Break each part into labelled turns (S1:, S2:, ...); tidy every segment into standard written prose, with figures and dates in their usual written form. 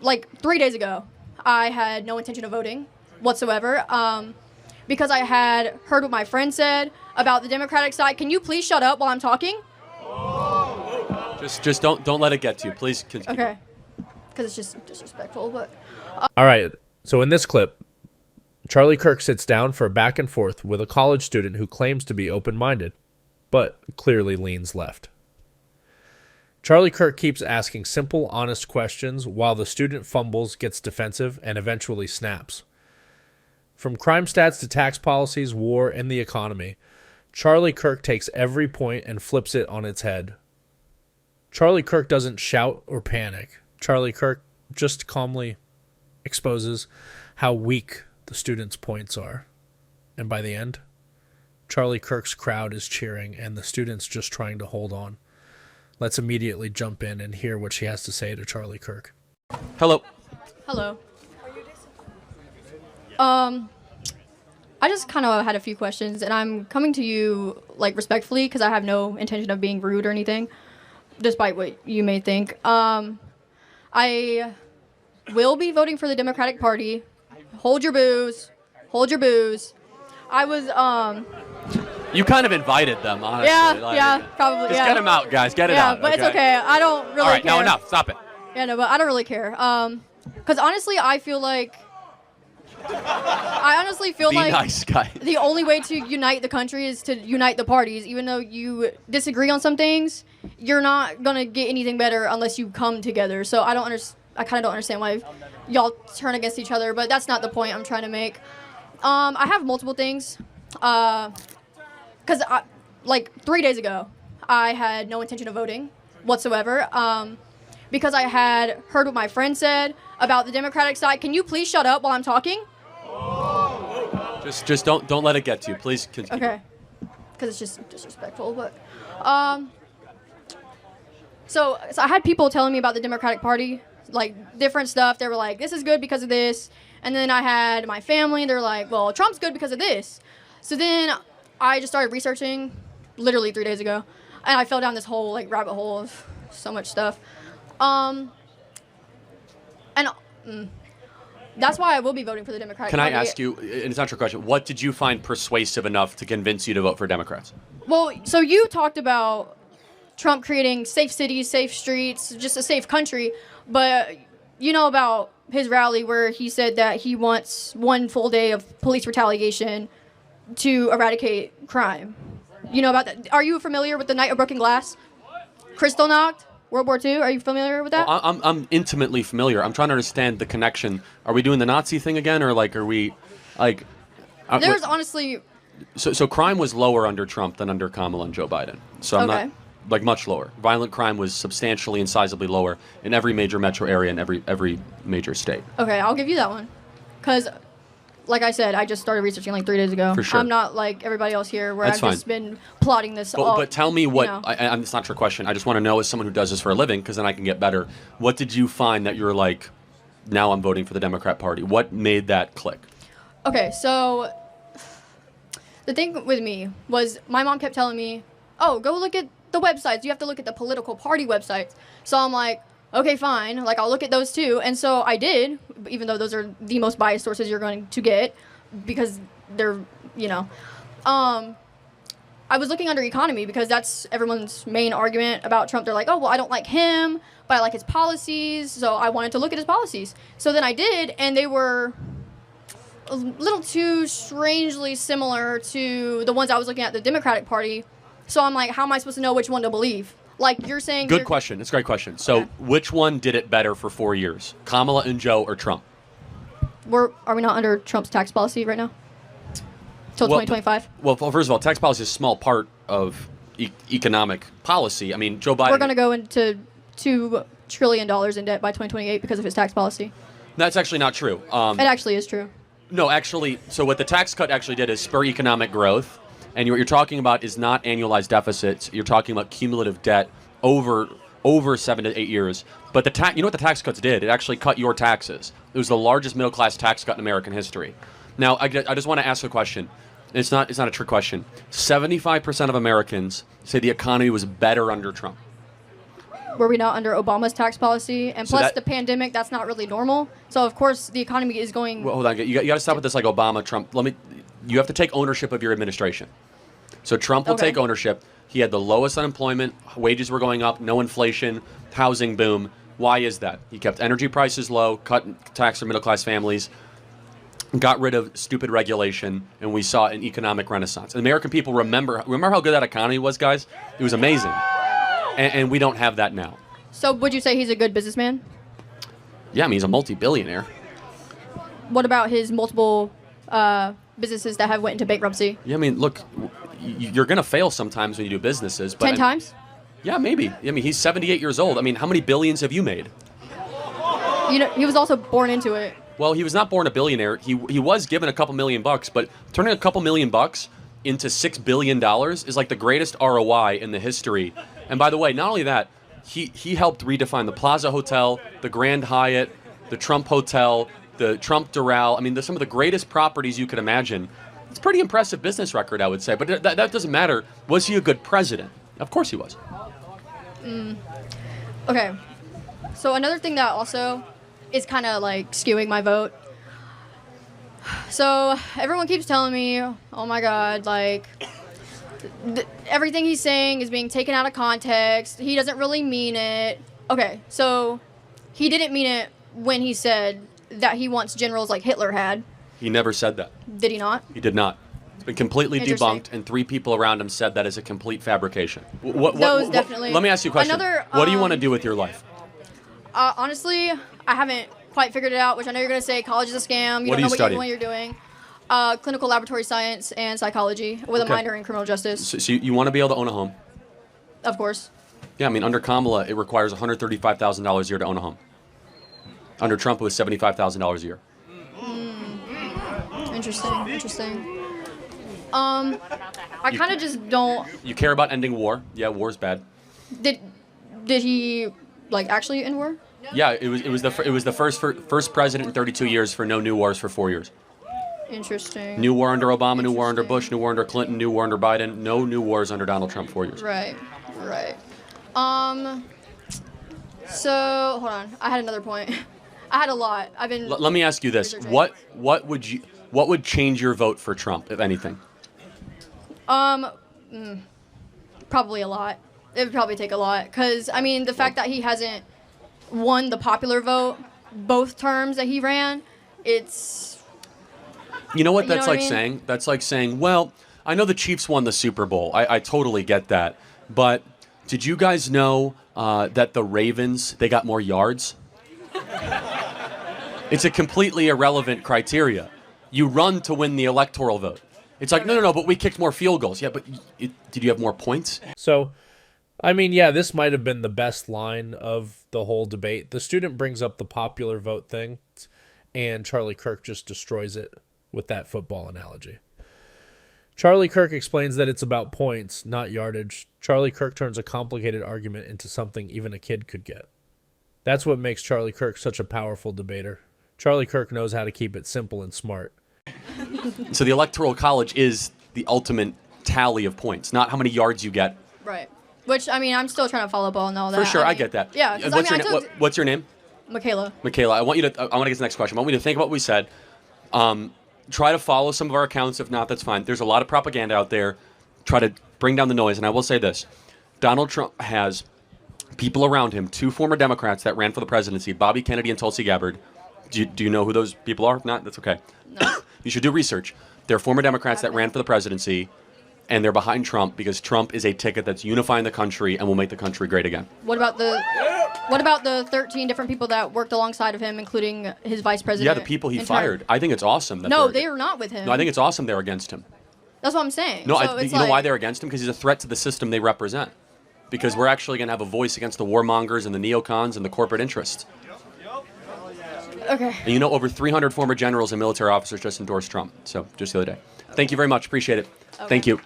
S1: like 3 days ago, I had no intention of voting whatsoever because I had heard what my friend said about the Democratic side. Can you please shut up while I'm talking?
S2: Just don't let it get to you, please.
S1: Okay, because it's just disrespectful. But
S3: All right, so in this clip, Charlie Kirk sits down for a back and forth with a college student who claims to be open-minded, but clearly leans left. Charlie Kirk keeps asking simple, honest questions while the student fumbles, gets defensive, and eventually snaps. From crime stats to tax policies, war, and the economy, Charlie Kirk takes every point and flips it on its head. Charlie Kirk doesn't shout or panic. Charlie Kirk just calmly exposes how weak the students' points are. And by the end, Charlie Kirk's crowd is cheering and the students just trying to hold on. Let's immediately jump in and hear what she has to say to Charlie Kirk.
S2: Hello.
S1: hello. I just kind of had a few questions, and I'm coming to you like respectfully because I have no intention of being rude or anything, despite what you may think. I will be voting for the Democratic Party. Hold your boos. Hold your boos. I was
S2: You kind of invited them, honestly.
S1: Yeah, probably.
S2: Just get them out, guys. Get it out.
S1: Yeah, but it's okay. I don't really care.
S2: All right, now enough. Stop it.
S1: Yeah, no, but I don't really care. Because honestly, I feel like
S2: Nice guy.
S1: the only way to unite the country is to unite the parties. Even though you disagree on some things, you're not gonna get anything better unless you come together. So I kind of don't understand why y'all turn against each other. But that's not the point I'm trying to make. I have multiple things. Because like 3 days ago, I had no intention of voting whatsoever. Because I had heard what my friend said about the Democratic side. Can you please shut up while I'm talking?
S2: Just don't let it get to you, please.
S1: Okay, because it's just disrespectful. But so I had people telling me about the Democratic Party, like different stuff. They were like, "This is good because of this," and then I had my family. They're like, "Well, Trump's good because of this." So then I just started researching, literally 3 days ago, and I fell down this whole like rabbit hole of so much stuff. That's why I will be voting for the Democratic
S2: Can
S1: Party.
S2: I ask you, and it's not your question, what did you find persuasive enough to convince you to vote for Democrats?
S1: Well, so you talked about Trump creating safe cities, safe streets, just a safe country, but you know about his rally where he said that he wants 1 full day of police retaliation to eradicate crime. You know about that? Are you familiar with the Night of Broken Glass? Kristallnacht? World War II? Are you familiar with that?
S2: Well, I'm intimately familiar. I'm trying to understand the connection. Are we doing the Nazi thing again, or like are we, like?
S1: There's honestly.
S2: So crime was lower under Trump than under Kamala and Joe Biden. So I'm not like much lower. Violent crime was substantially and sizably lower in every major metro area and every major state.
S1: Okay, I'll give you that one, because. Like I said, I just started researching like 3 days ago.
S2: For sure.
S1: I'm not like everybody else here where
S2: That's
S1: I've just been plotting this all.
S2: But tell me what,
S1: you know.
S2: it's not your question. I just want to know as someone who does this for a living, because then I can get better. What did you find that you're like, now I'm voting for the Democrat Party? What made that click?
S1: Okay, so the thing with me was my mom kept telling me, oh, go look at the websites. You have to look at the political party websites. So I'm like, okay, fine. Like, I'll look at those too. And so I did, even though those are the most biased sources you're going to get because they're, you know. I was looking under economy because that's everyone's main argument about Trump. They're like, oh, well, I don't like him, but I like his policies. So I wanted to look at his policies. So then I did, and they were a little too strangely similar to the ones I was looking at the Democratic Party. So I'm like, how am I supposed to know which one to believe? Like you're saying.
S2: Good question. It's a great question. So which one did it better for 4 years? Kamala and Joe or Trump?
S1: Are we not under Trump's tax policy right now? Till 2025?
S2: Well, first of all, tax policy is a small part of economic policy. I mean, Joe Biden.
S1: We're going to go into $2 trillion in debt by 2028 because of his tax policy.
S2: That's actually not true.
S1: It actually is true.
S2: No, actually, so what the tax cut actually did is spur economic growth. And what you're talking about is not annualized deficits. You're talking about cumulative debt over 7 to 8 years. But you know what the tax cuts did? It actually cut your taxes. It was the largest middle class tax cut in American history. Now, I just want to ask a question. It's not a trick question. 75% of Americans say the economy was better under Trump.
S1: were we not under Obama's tax policy? And
S2: So
S1: plus
S2: that-
S1: the pandemic, that's not really normal. So of course the economy is going.
S2: Well, hold on. You got to stop with this like Obama, Trump. You have to take ownership of your administration. So Trump will
S1: Okay.
S2: take ownership. He had the lowest unemployment, wages were going up, no inflation, housing boom. Why is that? He kept energy prices low, cut tax for middle-class families, got rid of stupid regulation, and we saw an economic renaissance. And American people remember how good that economy was, guys? It was amazing. And we don't have that now.
S1: So would you say he's a good businessman?
S2: Yeah, I mean, he's a multi-billionaire.
S1: What about his multiple businesses that have went into bankruptcy?
S2: Yeah, I mean, look, you're going to fail sometimes when you do businesses. But
S1: 10 times?
S2: Yeah, maybe. I mean, he's 78 years old. I mean, how many billions have you made?
S1: You know, he was also born into it.
S2: Well, he was not born a billionaire. He was given a couple $1,000,000, but turning a couple $1,000,000 into $6 billion is like the greatest ROI in the history. And by the way, not only that, he helped redefine the Plaza Hotel, the Grand Hyatt, the Trump Hotel, the Trump Doral. I mean, some of the greatest properties you could imagine. It's a pretty impressive business record, I would say. But that doesn't matter. Was he a good president? Of course he was.
S1: Okay. So another thing that also is kind of like skewing my vote. So everyone keeps telling me, oh my God, like everything he's saying is being taken out of context. He doesn't really mean it. Okay, so he didn't mean it when he said that he wants generals like Hitler had.
S2: He never said that.
S1: Did he not?
S2: He did not. It's been completely
S1: Interesting.
S2: debunked, and 3 people around him said that is a complete fabrication.
S1: Definitely.
S2: Let me ask you a question. What do you want to do with your life?
S1: Honestly, I haven't quite figured it out, which I know you're going to say college is a scam. You
S2: What
S1: don't
S2: are
S1: know
S2: you studying?
S1: what you're doing. Clinical laboratory science and psychology with a
S2: Okay.
S1: minor in criminal justice,
S2: So you want to be able to own a home?
S1: of course.
S2: Yeah, I mean, under Kamala, it requires $135,000 a year to own a home. Under Trump, it was $75,000 a year.
S1: Interesting. I kind of just don't.
S2: You care about ending war? Yeah, war's bad.
S1: Did he like actually end war?
S2: Yeah, it was the first president in 32 years for no new wars for 4 years.
S1: Interesting.
S2: New war under Obama, new war under Bush, new war under Clinton, new war under Biden. No new wars under Donald Trump. 4 years.
S1: Right. So hold on. I had another point. I had a lot. I've been.
S2: Let me ask you this:
S1: researching.
S2: what would change your vote for Trump, if anything?
S1: Probably a lot. It would probably take a lot, because I mean the fact that he hasn't won the popular vote both terms that he ran, it's.
S2: You know what
S1: You know
S2: that's
S1: what I
S2: like
S1: mean?
S2: saying? That's like saying, well, I know the Chiefs won the Super Bowl. I totally get that. But did you guys know that the Ravens, they got more yards? It's a completely irrelevant criteria. You run to win the electoral vote. It's like, no, but we kicked more field goals. Yeah, but did you have more points?
S3: So, I mean, yeah, this might have been the best line of the whole debate. The student brings up the popular vote thing, and Charlie Kirk just destroys it with that football analogy. Charlie Kirk explains that it's about points, not yardage. Charlie Kirk turns a complicated argument into something even a kid could get. That's what makes Charlie Kirk such a powerful debater. Charlie Kirk knows how to keep it simple and smart.
S2: So the Electoral College is the ultimate tally of points, not how many yards you get.
S1: Right. Which, I mean, I'm still trying to follow up on all that.
S2: For sure, I
S1: mean,
S2: get that.
S1: Yeah. 'cause
S2: What's,
S1: I
S2: your,
S1: mean, I took
S2: what's your name?
S1: Michaela.
S2: Michaela, I want to get to the next question. I want you to think about what we said. Try to follow some of our accounts. If not, that's fine. There's a lot of propaganda out there. Try to bring down the noise. And I will say this. Donald Trump has people around him, 2 former Democrats that ran for the presidency, Bobby Kennedy and Tulsi Gabbard. Do you know who those people are? If not, that's okay.
S1: No.
S2: You should do research. They're former Democrats that ran for the presidency, and they're behind Trump because Trump is a ticket that's unifying the country and will make the country great again.
S1: What about the 13 different people that worked alongside of him, including his vice president?
S2: Yeah, the people he
S1: in turn?
S2: fired. I think it's awesome. That
S1: No,
S2: they're-
S1: they are not with him.
S2: No, I think it's awesome they're against him.
S1: That's what I'm saying.
S2: No,
S1: So it's
S2: you know
S1: like,
S2: why they're against him? Because he's a threat to the system they represent. Because we're actually going to have a voice against the warmongers and the neocons and the corporate interests.
S1: Okay.
S2: And you know, over 300 former generals and military officers just endorsed Trump. So, just the other day. Thank you very much. Appreciate it.
S1: Okay.
S2: Thank you.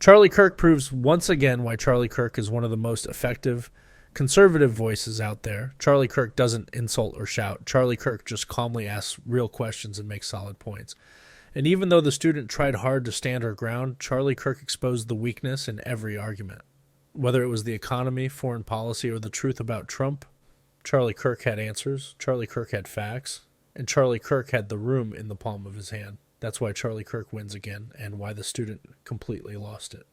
S3: Charlie Kirk proves once again why Charlie Kirk is one of the most effective conservative voices out there. Charlie Kirk doesn't insult or shout. Charlie Kirk just calmly asks real questions and makes solid points. And even though the student tried hard to stand her ground, Charlie Kirk exposed the weakness in every argument. Whether it was the economy, foreign policy, or the truth about Trump, Charlie Kirk had answers, Charlie Kirk had facts, and Charlie Kirk had the room in the palm of his hand. That's why Charlie Kirk wins again, and why the student completely lost it.